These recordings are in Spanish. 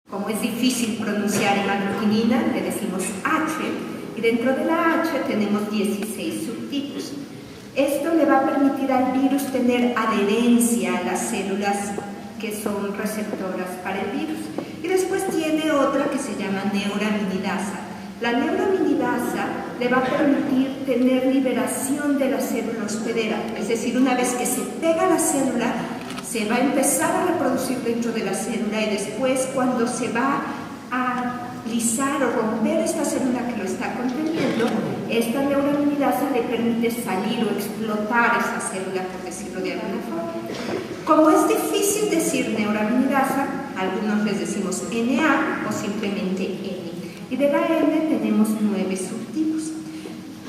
Como es difícil pronunciar hemaglutinina, le decimos H, y dentro de la H tenemos 16 subtipos. Esto le va a permitir al virus tener adherencia a las células que son receptoras para el virus. Y después tiene otra que se llama neuraminidasa. La neuraminidasa le va a permitir tener liberación de la célula hospedera, es decir, una vez que se pega la célula, se va a empezar a reproducir dentro de la célula y después cuando se va a lisar o romper esta célula que lo está conteniendo, esta neuraminidasa le permite salir o explotar esa célula, por decirlo de alguna forma. Como es difícil decir neuraminidasa, algunos les decimos NA o simplemente N. Y de la N tenemos 9 subtipos.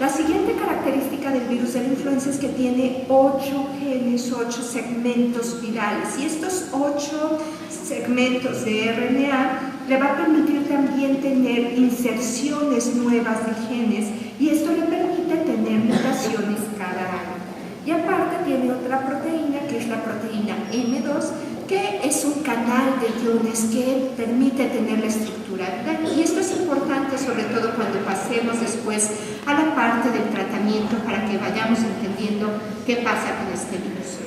La siguiente característica del virus de la influenza es que tiene 8 genes, 8 segmentos virales. Y estos 8 segmentos de RNA le va a permitir también tener inserciones nuevas de genes y esto le permite tener mutaciones cada año. Y aparte tiene otra proteína que es la proteína M2, que es un canal de iones que permite tener la estructura viral. Y esto es importante sobre todo cuando pasemos después a la parte del tratamiento para que vayamos entendiendo qué pasa con este virus.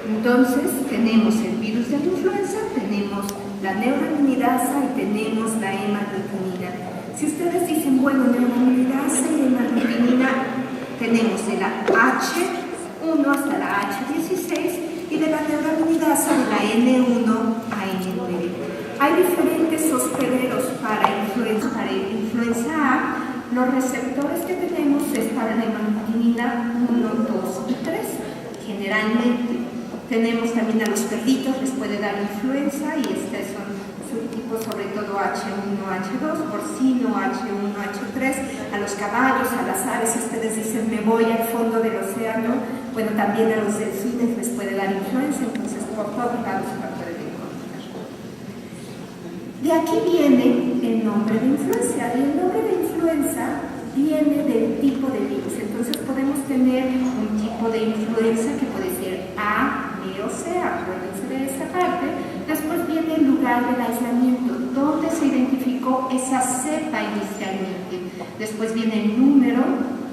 Entonces tenemos el virus de la influenza, tenemos la neuraminidasa y tenemos la hemaglutinina. Si ustedes dicen, bueno, neuraminidasa y hemaglutinina, tenemos de la H1 hasta la H16 y de la neuraminidasa de la N1 a N9. Hay diferentes hospederos para influenza A. Los receptores que tenemos es para la hemaglutinina 1, 2 y 3. Generalmente tenemos también a los perritos, les puede dar influenza y estos son subtipos sobre todo H1, H2, porcino, H1, H3, a los caballos, a las aves, si ustedes dicen me voy al fondo del océano, bueno, también a los delfines les puede dar influenza, entonces por todos lados se va a poder encontrar. De aquí viene el nombre de influenza, y el nombre de influenza viene del tipo de virus, entonces podemos tener un tipo de influenza que puede ser A, B o C, acuérdense de esa parte. Después viene el lugar del aislamiento, donde se identificó esa cepa inicialmente. Después viene el número,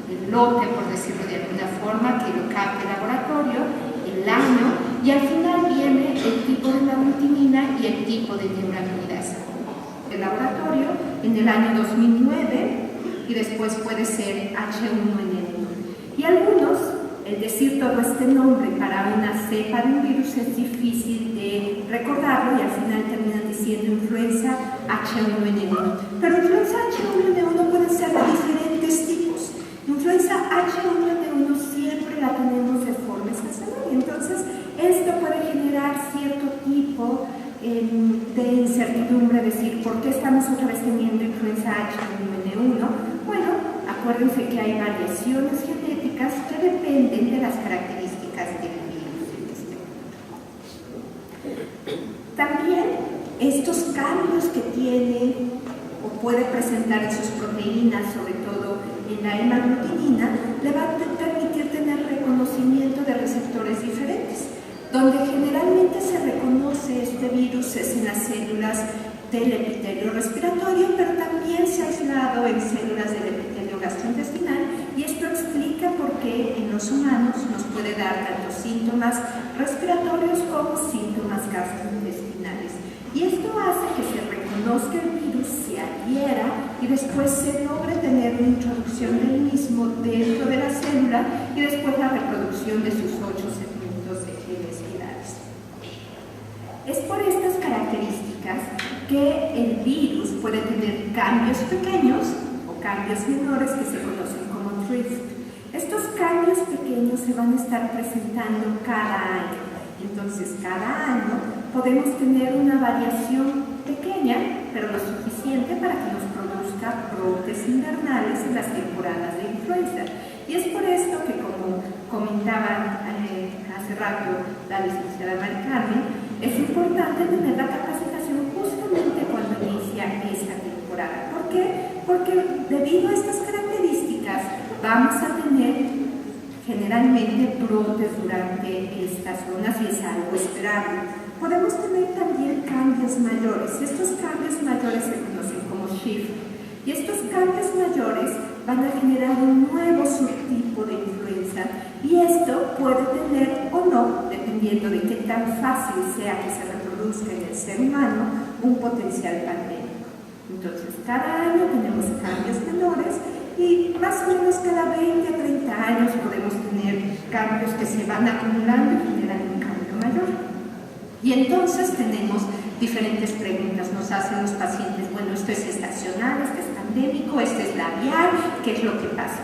el lote, por decirlo de alguna forma, que lo capta el laboratorio, el año, y al final viene el tipo de hemaglutinina y el tipo de neuraminidasa. El laboratorio en el año 2009 y después puede ser H1N1. Y algunos, el decir todo este nombre para una cepa de un virus es difícil de recordarlo y al final terminan diciendo influenza H1N1. Pero influenza H1N1 pueden ser de diferentes tipos. Influenza H1N1 siempre la tenemos de forma estacional. Entonces, esto puede generar cierto tipo de incertidumbre, decir, ¿por qué estamos otra vez teniendo influenza H1N1? Bueno, acuérdense que hay variaciones genéticas que dependen de las características del virus en este momento. También estos cambios que tiene o puede presentar en sus proteínas, sobre todo en la hemaglutinina, le va a permitir tener reconocimiento de receptores diferentes. Donde generalmente se reconoce este virus es en las células del epitelio respiratorio, pero también se ha aislado en células del epitelio gastrointestinal, y esto explica por qué en los humanos nos puede dar tanto síntomas respiratorios como síntomas gastrointestinales. Y esto hace que se reconozca el virus, se adhiera y después se logre tener una introducción del mismo dentro de la célula y después la reproducción de sus 8 segmentos de genes virales. Es por estas características que el virus puede tener cambios pequeños o cambios menores que se conocen como drift. Estos cambios pequeños se van a estar presentando cada año. Entonces, cada año podemos tener una variación pequeña, pero lo suficiente para que nos produzca brotes invernales en las temporadas de influenza. Y es por esto que, como comentaba hace rato la licenciada Mari Carmen, es importante tener la capacitación justamente cuando inicia esta temporada. ¿Por qué? Porque debido a estas características vamos a tener generalmente brotes durante estas zonas y es algo esperable. podemos tener también cambios mayores. Estos cambios mayores se conocen como shift. Y estos cambios mayores van a generar un nuevo subtipo de influenza. Y esto puede tener o no, dependiendo de qué tan fácil sea que se reproduzca en el ser humano, un potencial pandémico. Entonces, cada año tenemos cambios menores y más o menos cada 20 a 30 años podemos tener cambios que se van acumulando y generan un cambio mayor. Y entonces tenemos diferentes preguntas. Nos hacen los pacientes, bueno, esto es estacional, esto es pandémico, esto es labial, ¿qué es lo que pasa?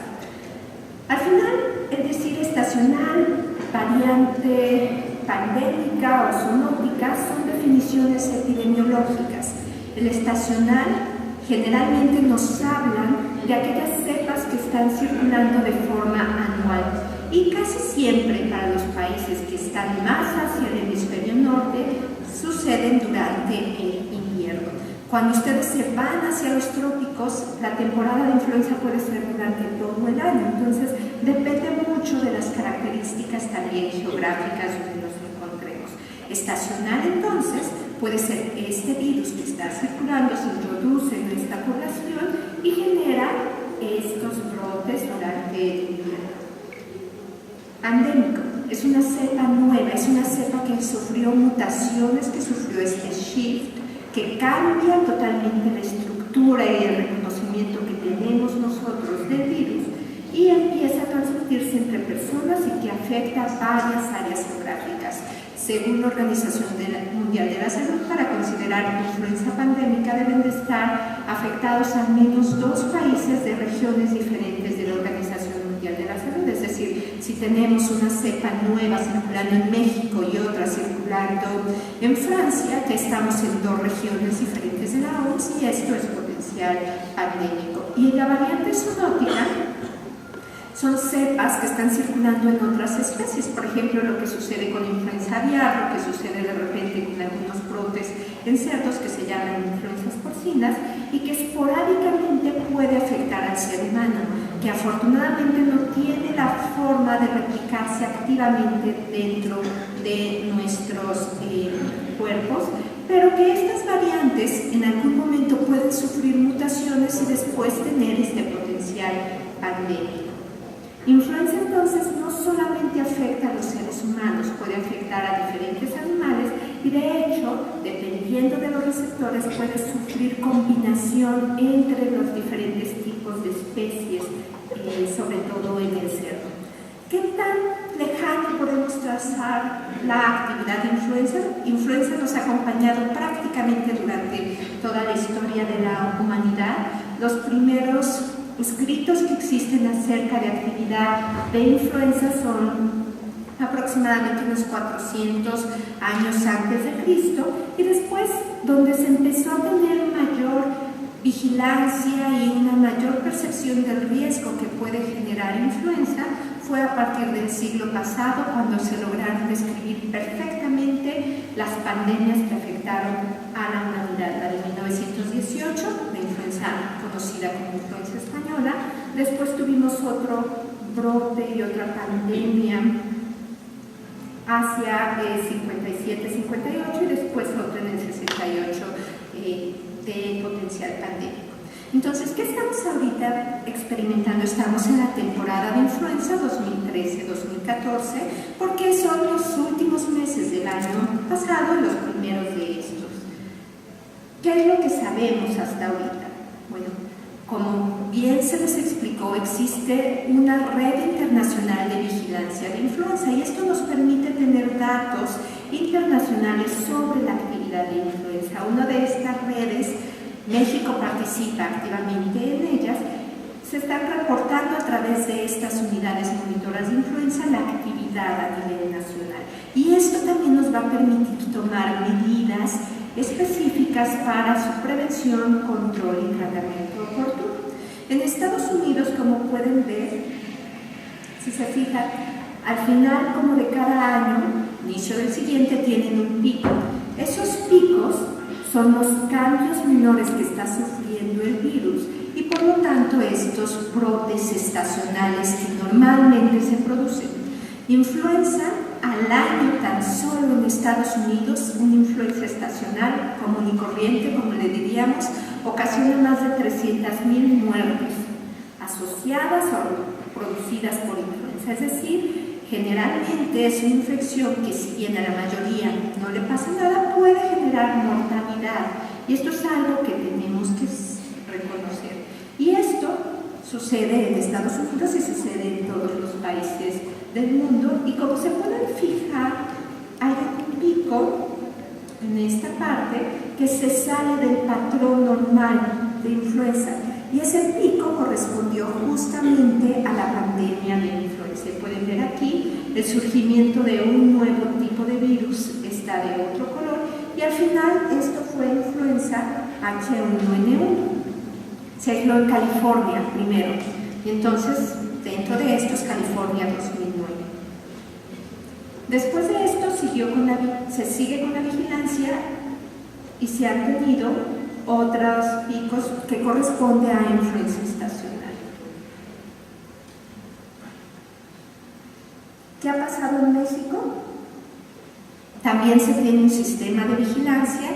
Al final, el decir estacional, variante pandémica o zoonótica son definiciones epidemiológicas. El estacional generalmente nos hablan de aquellas cepas que están circulando de forma anual y casi siempre para los países que están más hacia el hemisferio norte suceden durante el invierno. Cuando ustedes se van hacia los trópicos, la temporada de influenza puede ser durante todo el año, entonces depende mucho de las características también geográficas donde nos encontremos. Estacional entonces puede ser este virus que está circulando, se introduce en esta población y genera estos brotes durante el invierno. Pandémico es una cepa nueva, es una cepa que sufrió mutaciones, que sufrió este shift, que cambia totalmente la estructura y el reconocimiento que tenemos nosotros del virus y empieza a transmitirse entre personas y que afecta varias áreas geográficas. Según la Organización Mundial de la Salud, para considerar influenza pandémica deben de estar afectados al menos 2 países de regiones diferentes de la Organización Mundial de la Salud. Es decir, si tenemos una cepa nueva circulando en México y otra circulando en Francia, que estamos en 2 regiones diferentes de la OMS y esto es potencial pandémico. Y en la variante zoonótica, son cepas que están circulando en otras especies, por ejemplo, lo que sucede con influenza aviar, lo que sucede de repente con algunos brotes en cerdos que se llaman influencias porcinas y que esporádicamente puede afectar al ser humano, que afortunadamente no tiene la forma de replicarse activamente dentro de nuestros cuerpos, pero que estas variantes en algún momento pueden sufrir mutaciones y después tener este potencial pandémico. Influenza entonces no solamente afecta a los seres humanos, puede afectar a diferentes animales y de hecho, dependiendo de los receptores, puede sufrir combinación entre los diferentes tipos de especies, sobre todo en el cerdo. ¿Qué tan lejano podemos trazar la actividad de influenza? Influenza nos ha acompañado prácticamente durante toda la historia de la humanidad. Los primeros escritos que existen acerca de actividad de influenza son aproximadamente unos 400 años antes de Cristo y después donde se empezó a tener mayor vigilancia y una mayor percepción del riesgo que puede generar influenza fue a partir del siglo pasado cuando se lograron describir perfectamente las pandemias que afectaron a la humanidad, la de 1918, la influenza conocida como influenza española, después tuvimos otro brote y otra pandemia hacia 57-58 y después otro en el 68 de potencial pandémico. Entonces, ¿qué estamos ahorita experimentando? Estamos en la temporada de influenza 2013-2014 porque son los últimos meses del año pasado y los primeros de estos. ¿Qué es lo que sabemos hasta ahorita? Bueno, como bien se les explicó, existe una red internacional de vigilancia de influenza y esto nos permite tener datos internacionales sobre la actividad de influenza. Una de estas redes, México participa activamente en ellas, se están reportando a través de estas unidades monitoras de influenza la actividad a nivel nacional. Y esto también nos va a permitir tomar medidas específicas para su prevención, control y tratamiento oportuno. En Estados Unidos, como pueden ver, si se fijan, al final como de cada año, inicio del siguiente, tienen un pico. Esos picos son los cambios menores que está sufriendo el virus y por lo tanto estos brotes estacionales que normalmente se producen. Influenza al al año, tan solo en Estados Unidos, una influenza estacional común y corriente, como le diríamos, ocasiona más de 300,000 muertes asociadas o producidas por influenza. Es decir, generalmente es una infección que, si bien a la mayoría no le pasa nada, puede generar mortalidad. Y esto es algo que tenemos que reconocer. Y esto sucede en Estados Unidos y sucede en todos los países del mundo. Y como se pueden fijar, hay un pico en esta parte que se sale del patrón normal de influenza. Y ese pico correspondió justamente a la pandemia de influenza. Pueden ver aquí el surgimiento de un nuevo tipo de virus, está de otro color, y al final esto fue influenza H1N1. Se aisló en California primero, y entonces dentro de esto es California 2009. Después de esto se sigue con la vigilancia y se han tenido otros picos que corresponden a influenza estacional. ¿Qué ha pasado en México? También se tiene un sistema de vigilancia.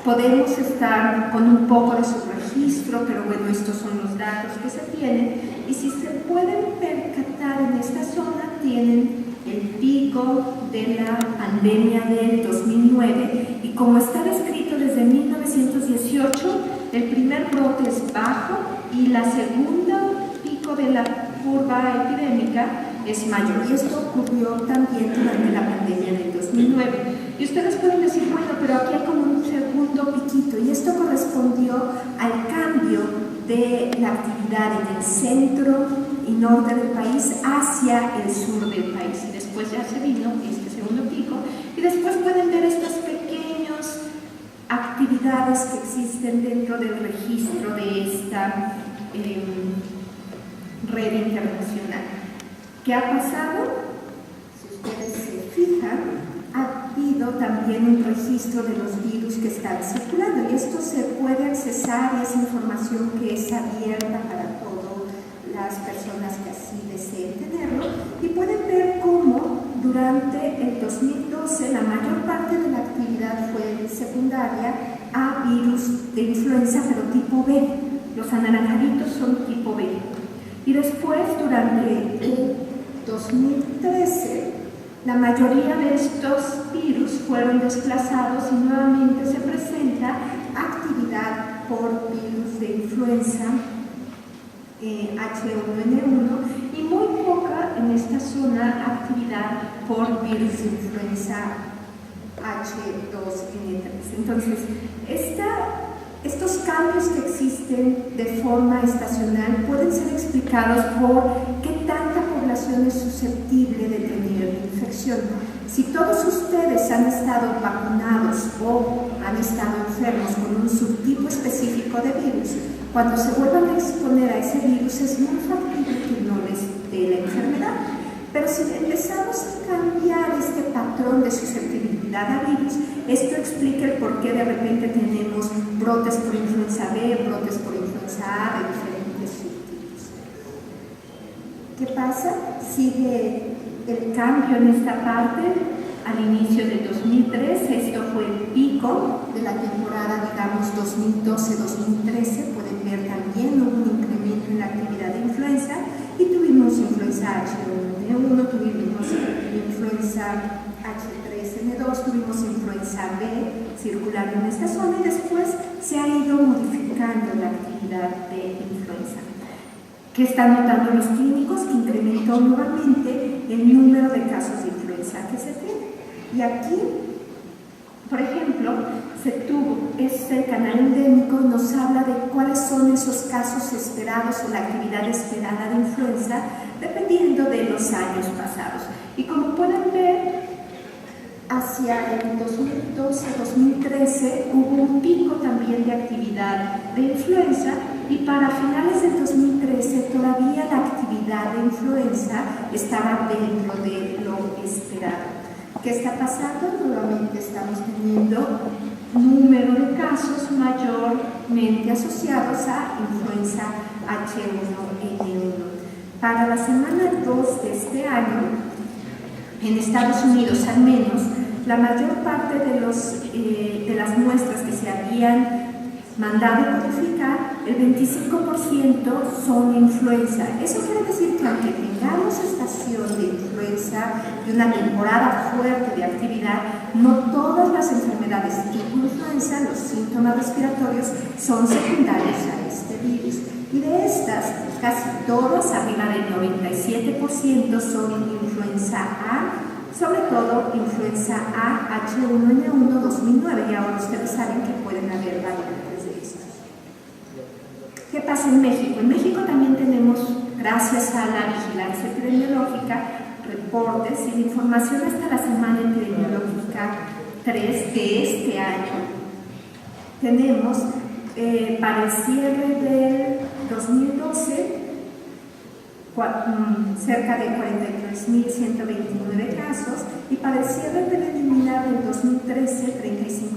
Podemos estar con un poco de subregistro, pero bueno, estos son los datos que se tienen. Y si se pueden percatar en esta zona, tienen el pico de la pandemia del 2009, y como está descrito desde 1918, el primer brote es bajo y la segunda pico de la curva epidémica es mayor. Y esto ocurrió también durante la pandemia del 2009. Y ustedes pueden decir, bueno, pero aquí hay como un segundo piquito, y esto correspondió al cambio de la actividad en el centro y norte del país hacia el sur del país. Y después ya se vino este segundo pico, y después pueden ver estas pequeñas actividades que existen dentro del registro de esta red internacional. ¿Qué ha pasado? Si ustedes se fijan, ha habido también un registro de los virus que están circulando, y esto se puede accesar, y es información que es abierta para todas las personas que así deseen tenerlo, y pueden ver cómo durante el 2012 la mayor parte de la actividad fue secundaria a virus de influenza, pero tipo B. Los anaranjaditos son tipo B. Y después, durante el 2013, la mayoría de estos virus fueron desplazados y nuevamente se presenta actividad por virus de influenza H1N1 y muy poca en esta zona actividad por virus de influenza H2N3. Entonces, estos cambios que existen de forma estacional pueden ser explicados por qué tanta población es susceptible de tener infección. Si todos ustedes han estado vacunados o han estado enfermos con un subtipo específico de virus, cuando se vuelvan a exponer a ese virus es muy factible que no les dé la enfermedad. Pero si empezamos a cambiar este patrón de susceptibilidad a virus, esto explica el por qué de repente tenemos brotes por influenza B, brotes por influenza A de diferentes subtipos. ¿Qué pasa? Sigue el cambio en esta parte. Al inicio del 2013, esto fue el pico de la temporada, digamos, 2012-2013. Pueden ver también un incremento en la actividad de influenza, y tuvimos influenza H1N1, tuvimos influenza H3N2, tuvimos influenza B circulando en esta zona, y después se ha ido modificando la actividad de influenza. ¿Qué están notando los clínicos? Que incrementó nuevamente el número de casos de influenza que se tiene. Y aquí, por ejemplo, este canal endémico nos habla de cuáles son esos casos esperados o la actividad esperada de influenza dependiendo de los años pasados. Y como pueden ver, hacia el 2012-2013 hubo un pico también de actividad de influenza, y para finales del 2013 todavía la actividad de influenza estaba dentro de lo esperado. ¿Qué está pasando? Nuevamente estamos teniendo número de casos mayormente asociados a influenza H1N1. Para la semana 2 de este año En Estados Unidos, al menos, la mayor parte de las muestras que se habían mandado codificar, el 25% son influenza. Eso quiere decir que aunque tengamos estación de influenza y una temporada fuerte de actividad, no todas las enfermedades tipo influenza, los síntomas respiratorios, son secundarios a este virus. Y de estas, casi todas, arriba del 97%, son influenza A, sobre todo influenza A, H1N1 2009, y ahora ustedes saben que pueden haber variantes de estos. ¿Qué pasa en México? En México también tenemos, gracias a la vigilancia epidemiológica, reportes y la información hasta la semana epidemiológica 3 de este año. Tenemos para el cierre del 2012 cerca de 43.129 casos, y para el cierre preliminar del 2013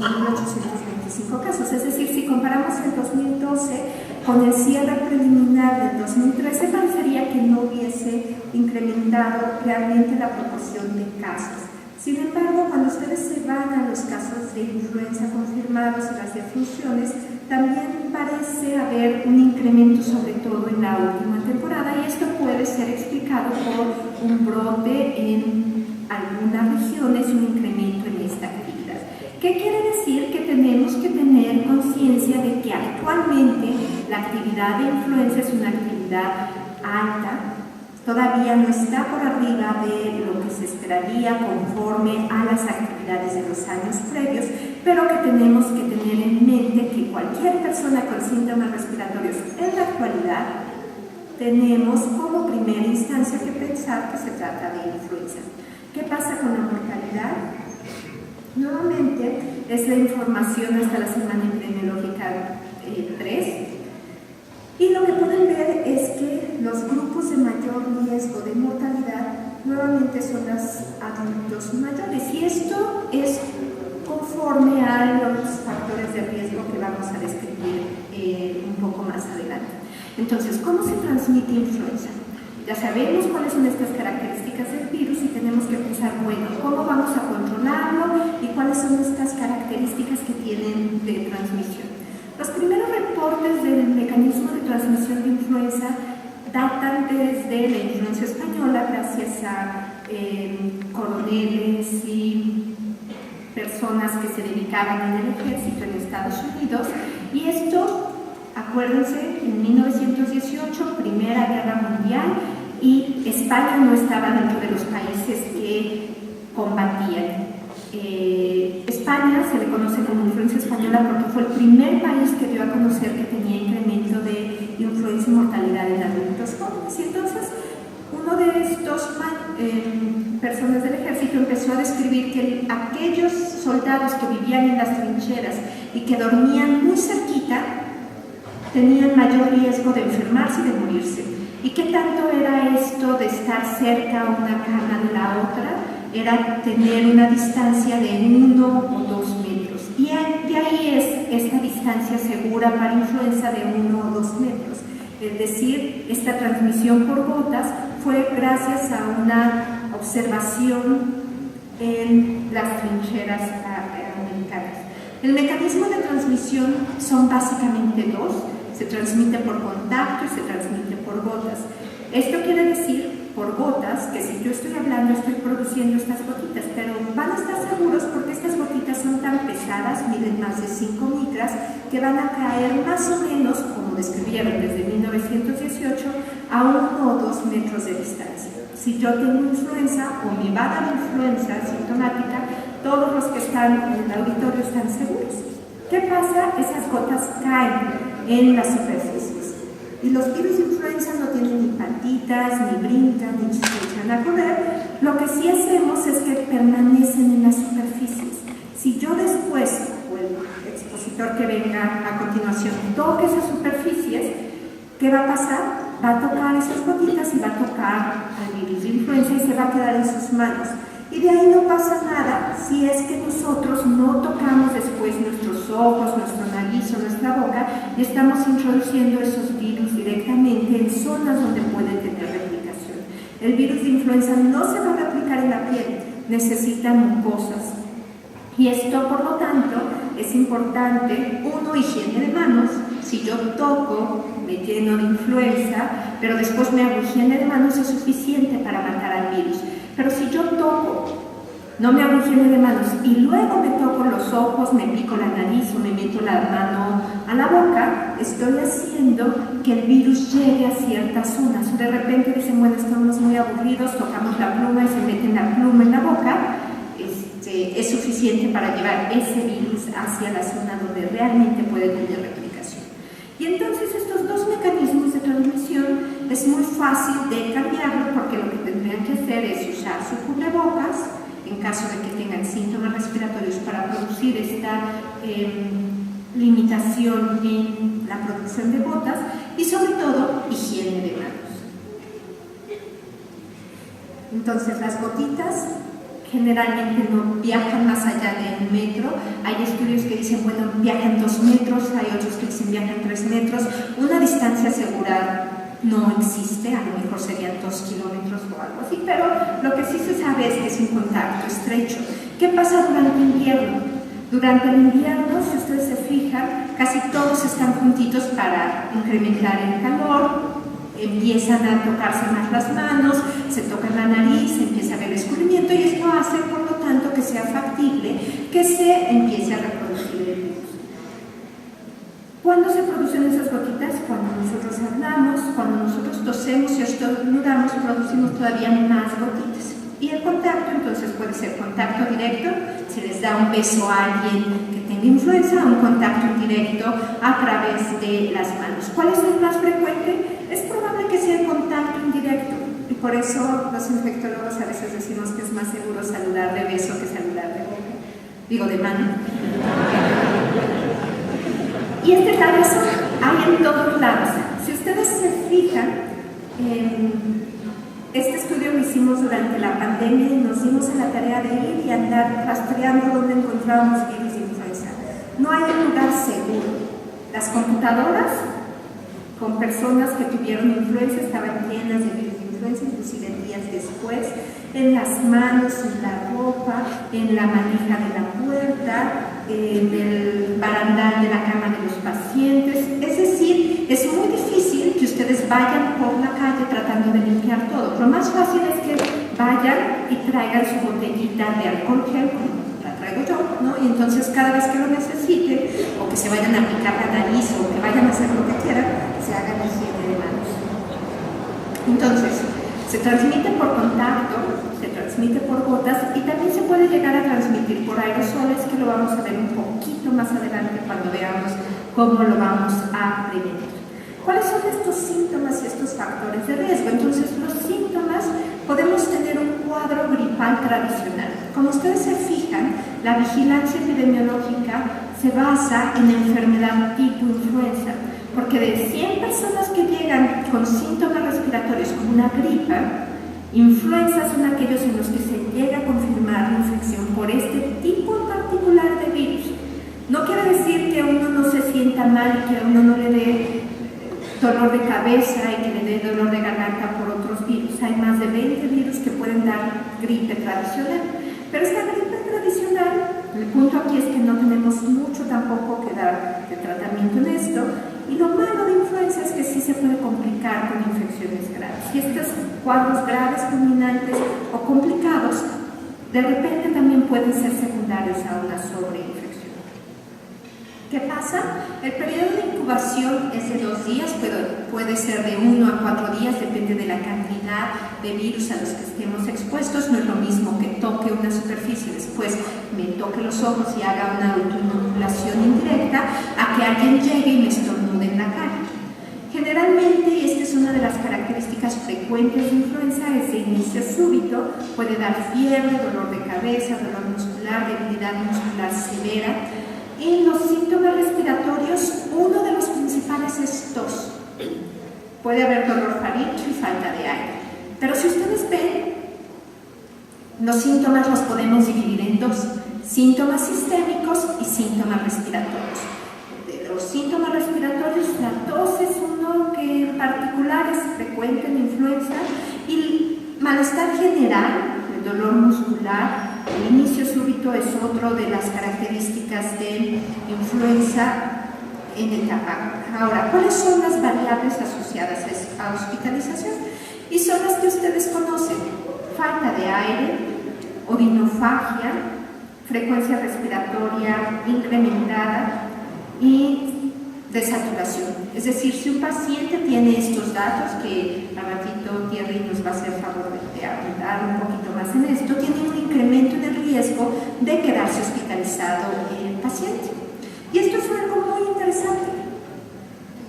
35.825 casos. Es decir, si comparamos el 2012 con el cierre preliminar del 2013, parecería que no hubiese incrementado realmente la proporción de casos. Sin embargo, cuando ustedes se van a los casos de influenza confirmados y las defunciones, también parece haber un incremento, sobre todo en la última temporada, y esto puede ser explicado por un brote en algunas regiones y un incremento en esta actividad. ¿Qué quiere decir? Que tenemos que tener conciencia de que actualmente la actividad de influenza es una actividad alta, todavía no está por arriba de lo que se esperaría conforme a las actividades de los años previos, pero que tenemos que tener en mente que cualquier persona con síntomas respiratorios en la actualidad tenemos como primera instancia que pensar que se trata de influenza. ¿Qué pasa con la mortalidad? Nuevamente es la información hasta la semana epidemiológica 3. Y lo que pueden ver es que los grupos de mayor riesgo de mortalidad nuevamente son los adultos mayores, y esto es conforme a los factores de riesgo que vamos a describir un poco más adelante. Entonces, ¿cómo se transmite influenza? Ya sabemos cuáles son estas características del virus y tenemos que pensar, bueno, ¿cómo vamos a controlarlo y cuáles son estas características que tienen de transmisión? Los primeros reportes del mecanismo de transmisión de influenza datan desde la influenza española, gracias a coroneles y personas que se dedicaban en el ejército en Estados Unidos. Y esto, acuérdense, en 1918, Primera Guerra Mundial, y España no estaba dentro de los países que combatían. España se le conoce como influenza española porque fue el primer país que dio a conocer que tenía incremento de influenza y mortalidad en adultos jóvenes. Y entonces uno de estos personas del ejército empezó a describir que aquellos soldados que vivían en las trincheras y que dormían muy cerquita tenían mayor riesgo de enfermarse y de morirse. ¿Y qué tanto era esto de estar cerca una cama de la otra? Era tener una distancia de 1 o 2 metros. Y de ahí es esta distancia segura para influenza de 1 o 2 metros. Es decir, esta transmisión por gotas fue gracias a una observación en las trincheras americanas. El mecanismo de transmisión son básicamente dos. Se transmite por contacto y se transmite por gotas. Esto quiere decir, por gotas, que si yo estoy hablando, estoy produciendo estas gotitas, pero van a estar seguros porque estas gotitas son tan pesadas, miden más de 5 micras, que van a caer más o menos, como describieron desde 1918, a 1 o 2 metros de distancia. Si yo tengo influenza o me va a dar influenza sintomática, todos los que están en el auditorio están seguros. ¿Qué pasa? Esas gotas caen en las superficies. Y los virus de influenza no tienen ni patitas, ni brincan, ni se echan a correr. Lo que sí hacemos es que permanecen en las superficies. Si yo después, o el expositor que venga a continuación, toque esas superficies, ¿qué va a pasar? Va a tocar esas gotitas y va a tocar al virus de influenza y se va a quedar en sus manos. Y de ahí no pasa nada si es que nosotros no tocamos después nuestros ojos, nuestro nariz o nuestra boca y estamos introduciendo esos virus directamente en zonas donde pueden tener replicación. El virus de influenza no se va a replicar en la piel, necesita mucosas. Y esto, por lo tanto, es importante, uno, higiene de manos. Si yo toco, me lleno de influenza, pero después me hago higiene de manos, es suficiente para matar al virus. Pero si yo toco, no me hago higiene de manos y luego me toco los ojos, me pico la nariz o me meto la mano a la boca, estoy haciendo que el virus llegue a ciertas zonas. De repente dicen, bueno, estamos muy aburridos, tocamos la pluma y se meten la pluma en la boca. Es suficiente para llevar ese virus hacia la zona donde realmente puede tener replicación. Y entonces estos dos mecanismos de transmisión es muy fácil de cambiarlo, porque lo que tendrían que hacer es usar su cubrebocas en caso de que tengan síntomas respiratorios para producir esta limitación en la producción de gotas, y sobre todo higiene de manos. Entonces las gotitas generalmente no viajan más allá de 1 metro. Hay estudios que dicen, bueno, viajan 2 metros, hay otros que dicen viajan 3 metros. Una distancia segura no existe, a lo mejor serían 2 kilómetros o algo así, pero lo que sí se sabe es que es un contacto estrecho. ¿Qué pasa durante el invierno? Durante el invierno, si ustedes se fijan, casi todos están juntitos para incrementar el calor, empiezan a tocarse más las manos, se tocan la nariz, empieza a haber escurrimiento, y esto hace, por lo tanto, que sea factible que se empiece a reproducir el virus. ¿Cuándo se producen esas gotitas? Cuando nosotros hablamos, cuando nosotros tosemos y estornudamos, producimos todavía más gotitas. Y el contacto, entonces, puede ser contacto directo, se les da un beso a alguien que tenga influenza, un contacto indirecto a través de las manos. ¿Cuál es el más frecuente? Es probable que sea el contacto indirecto, y por eso los infectólogos a veces decimos que es más seguro saludar de beso que saludar de boca, digo de mano. Y este caso hay en todos lados. Si ustedes se fijan, este estudio lo hicimos durante la pandemia y nos dimos a la tarea de ir y andar rastreando dónde encontrábamos virus de influenza. No hay un lugar seguro. Las computadoras con personas que tuvieron influenza estaban llenas de virus de influenza, inclusive días después, en las manos, en la ropa, en la manija de la puerta, en el barandal de la cama de los pacientes. Es decir, es muy difícil que ustedes vayan por la calle tratando de limpiar todo. Lo más fácil es que vayan y traigan su botellita de alcohol gel, como la traigo yo, ¿no? Y entonces cada vez que lo necesiten, o que se vayan a picar la nariz, o que vayan a hacer lo que quieran, se hagan higiene de manos. Entonces, se transmite por contacto, se transmite por gotas, y también se puede llegar a transmitir por aerosoles, que lo vamos a ver un poquito más adelante cuando veamos cómo lo vamos a prevenir. ¿Cuáles son estos síntomas y estos factores de riesgo? Entonces, los síntomas, podemos tener un cuadro gripal tradicional. Como ustedes se fijan, la vigilancia epidemiológica se basa en enfermedad tipo influenza, porque de 100 personas que llegan con síntomas respiratorios como una gripa, influenza son aquellos en los que se llega a confirmar la infección por este tipo en particular de virus. No quiere decir que uno no se sienta mal y que a uno no le dé dolor de cabeza y que le dé dolor de garganta por otros virus. Hay más de 20 virus que pueden dar gripe tradicional, pero esta gripe tradicional, el punto aquí es que no tenemos mucho tampoco que dar de tratamiento en esto, y lo malo de influenza es que sí se puede complicar con infecciones graves. Y estos cuadros graves, fulminantes o complicados, de repente también pueden ser secundarios a una sobreinfección. ¿Qué pasa? El periodo de incubación es de 2 días, puede ser de 1 a 4 días, depende de la cantidad de virus a los que estemos expuestos. No es lo mismo que toque una superficie, después me toque los ojos y haga una autoinoculación indirecta, a que alguien llegue y me estornude en la cara. Generalmente, y esta es una de las características frecuentes de influenza, es de inicio súbito, puede dar fiebre, dolor de cabeza, dolor muscular, debilidad muscular severa. En los síntomas respiratorios, uno de los principales es tos. Puede haber dolor faríngeo y falta de aire. Pero si ustedes ven, los síntomas los podemos dividir en 2: síntomas sistémicos y síntomas respiratorios. De los síntomas respiratorios, la tos es uno que en particular es frecuente en influenza, y Malestar general, el dolor muscular, el inicio súbito es otro de las características de influenza en etapa. Ahora, ¿cuáles son las variables asociadas a hospitalización? Y son las que ustedes conocen: falta de aire, orinofagia, frecuencia respiratoria incrementada y desaturación. Es decir, si un paciente tiene estos datos, que al ratito Thierry nos va a hacer favor de abundar un poquito más en esto, tiene un incremento en el riesgo de quedarse hospitalizado el paciente. Y esto es algo muy interesante.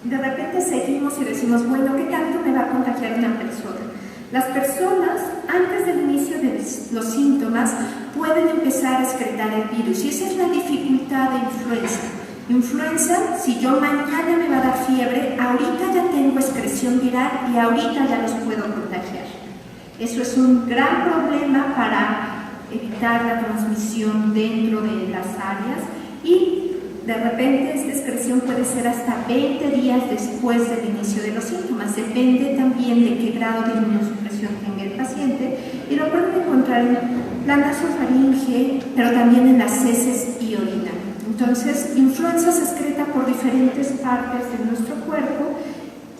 De repente seguimos y decimos, bueno, ¿qué tanto me va a contagiar una persona? Las personas, antes del inicio de los síntomas, pueden empezar a excretar el virus, y esa es la dificultad de influenza. Influenza, si yo mañana me va a dar fiebre, ahorita ya tengo excreción viral y ahorita ya los puedo contagiar. Eso es un gran problema para evitar la transmisión dentro de las áreas, y de repente esta excreción puede ser hasta 20 días después del inicio de los síntomas. Depende también de qué grado de inmunosupresión tenga el paciente, y lo pueden encontrar en la nasofaringe, pero también en las heces y orina. Entonces, influenza se excreta por diferentes partes de nuestro cuerpo,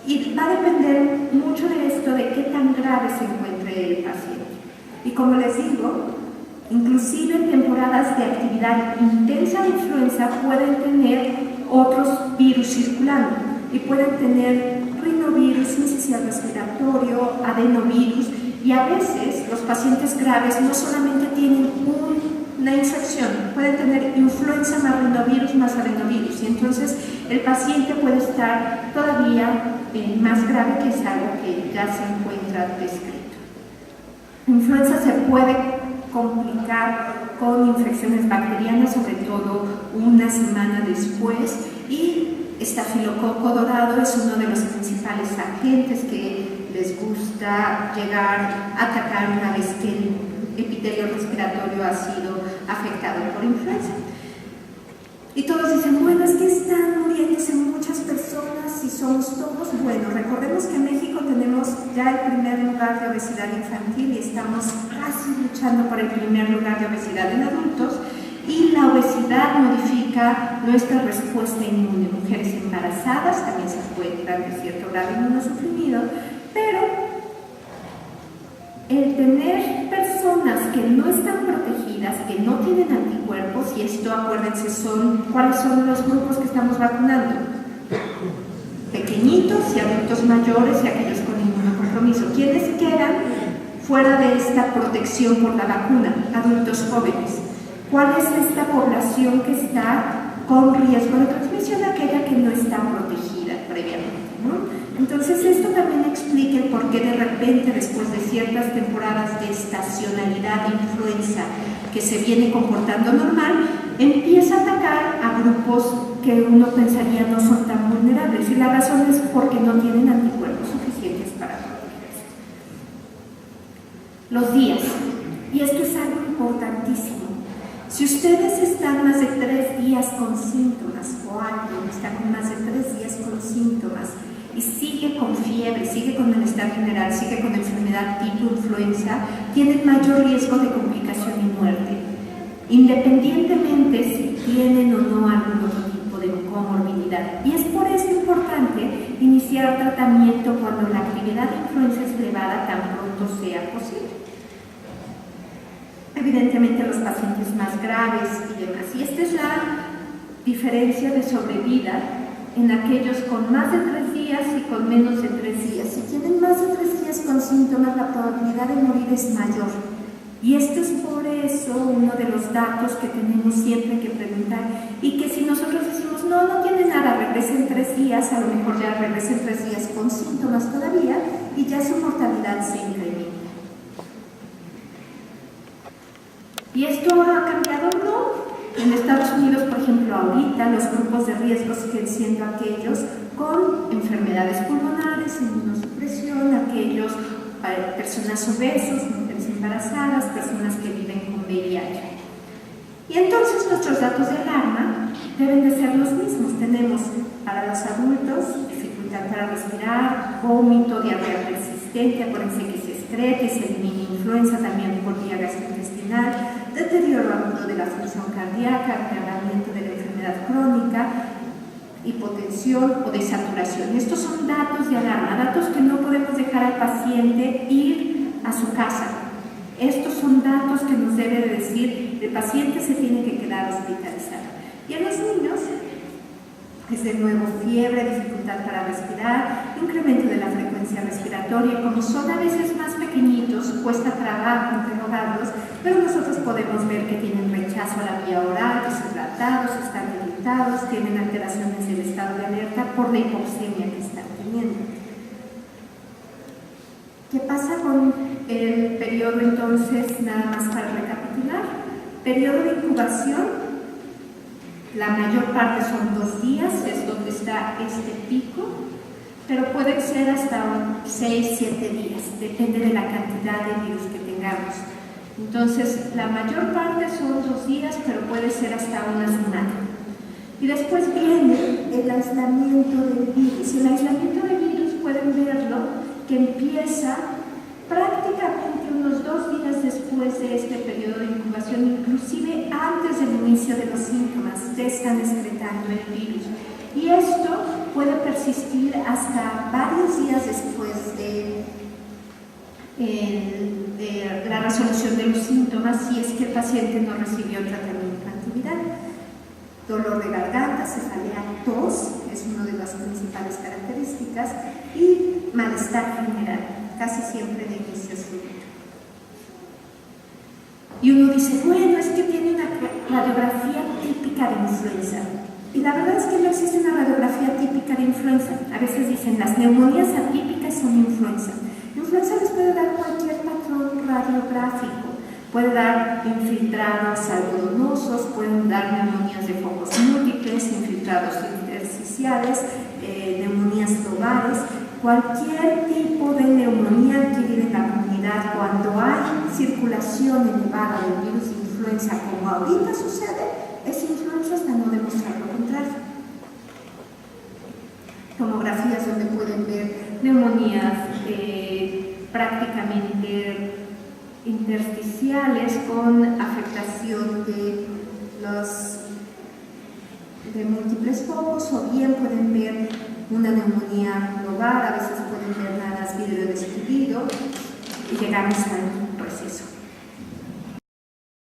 y va a depender mucho de esto, de qué tan grave se encuentre el paciente. Y como les digo, inclusive en temporadas de actividad intensa de influenza pueden tener otros virus circulando, y pueden tener rinovirus, sincicial respiratorio, adenovirus, y a veces los pacientes graves no solamente tienen una infección, pueden tener influenza más rinovirus más adenovirus, y entonces el paciente puede estar todavía más grave, que es algo que ya se encuentra descrito. Influenza se puede complicar con infecciones bacterianas, sobre todo una semana después, y estafilococo dorado es uno de los principales agentes que les gusta llegar a atacar una vez que el epitelio respiratorio ha sido afectado por influenza. Y todos dicen, bueno, es que están muriéndose muchas personas y somos todos. Bueno, recordemos que en México tenemos ya el primer lugar de obesidad infantil, y estamos casi luchando por el primer lugar de obesidad en adultos, y la obesidad modifica nuestra respuesta inmune. Mujeres embarazadas también se encuentran de cierto grado inmunosuprimido, pero el tener personas que no están protegidas, que no tienen anticuerpos, y esto, acuérdense, ¿cuáles son los grupos que estamos vacunando? Pequeñitos y adultos mayores y aquellos con inmunocompromiso. ¿Quiénes quedan fuera de esta protección por la vacuna? Adultos jóvenes. ¿Cuál es esta población que está con riesgo de transmisión? Aquella que no está protegida previamente, ¿no? Entonces, esto también explica el por qué de repente, después de ciertas temporadas de estacionalidad de influenza que se viene comportando normal, empieza a atacar a grupos que uno pensaría no son tan vulnerables, y la razón es porque no tienen anticuerpos suficientes para protegerse. Los días, y esto es algo importantísimo. Si ustedes están más de 3 días con síntomas, o alguien está con más de 3 días con síntomas, y sigue con fiebre, sigue con malestar general, sigue con enfermedad tipo influenza, tienen mayor riesgo de complicación y muerte, independientemente si tienen o no algún otro tipo de comorbilidad. Y es por eso importante iniciar tratamiento cuando la actividad de influenza es elevada, tan pronto sea posible. Evidentemente los pacientes más graves y demás. Y esta es la diferencia de sobrevida en aquellos con más de 3 días y con menos de 3 días. Si tienen más de 3 días con síntomas, la probabilidad de morir es mayor. Y esto es por eso uno de los datos que tenemos siempre que preguntar, y que si nosotros decimos, no tiene nada, regresa en 3 días, a lo mejor ya regresa en 3 días con síntomas todavía, y ya su mortalidad se incrementa. ¿Y esto ha cambiado? No. En Estados Unidos, por ejemplo, ahorita los grupos de riesgo siguen siendo aquellos con enfermedades pulmonares, inmunosupresión, aquellos personas obesos, mujeres embarazadas, personas que viven con VIH. Y entonces nuestros datos de alarma deben de ser los mismos. Tenemos para los adultos dificultad para respirar, vómito, diarrea persistente, acuérdense que ese es excreta y se elimine influenza también por vía gastrointestinal, deterioro de la función cardíaca, agravamiento de la enfermedad crónica, hipotensión o desaturación. Estos son datos de alarma, datos que no podemos dejar al paciente ir a su casa. Estos son datos que nos debe de decir el paciente se tiene que quedar hospitalizado. Y en los niños es de nuevo fiebre, dificultad para respirar, incremento de la frecuencia respiratoria. Como son a veces más pequeñitos, cuesta trabajo interrogarlos, pero nosotros podemos ver que tienen rechazo a la vía oral, deshidratados, están irritados, tienen alteraciones del estado de alerta por la hipoxemia que están teniendo. ¿Qué pasa con el periodo entonces? Nada más para recapitular. Periodo de incubación. La mayor parte son 2 días, es donde está este pico, pero puede ser hasta 6-7 días, depende de la cantidad de virus que tengamos. Entonces, la mayor parte son 2 días, pero puede ser hasta una semana. Y después viene el aislamiento del virus. El aislamiento del virus pueden verlo que empieza prácticamente unos 2 días después de este periodo de incubación, inclusive antes del inicio de los síntomas, ya están excretando el virus. Y esto puede persistir hasta varios días después de la resolución de los síntomas, si es que el paciente no recibió tratamiento antiviral. Dolor de garganta, cefalea, tos, es una de las principales características, y malestar general, casi siempre de inicio súbito. Y uno dice, bueno, es que tiene una radiografía típica de influenza. Y la verdad es que no existe una radiografía típica de influenza. A veces dicen, las neumonías atípicas son influenza. Influenza les puede dar cualquier patrón radiográfico. Puede dar infiltrados algodonosos, pueden dar neumonías de focos múltiples, infiltrados intersticiales, neumonías lobares. Cualquier tipo de neumonía adquirida en la comunidad cuando hay circulación elevada del virus de influenza, como ahorita sucede, es influenza hasta no demostrar lo contrario. Tomografías donde pueden ver neumonías prácticamente intersticiales con afectación de múltiples focos, o bien pueden ver una neumonía lobar, a veces pueden ver nada vidrio destruido y llegamos al proceso.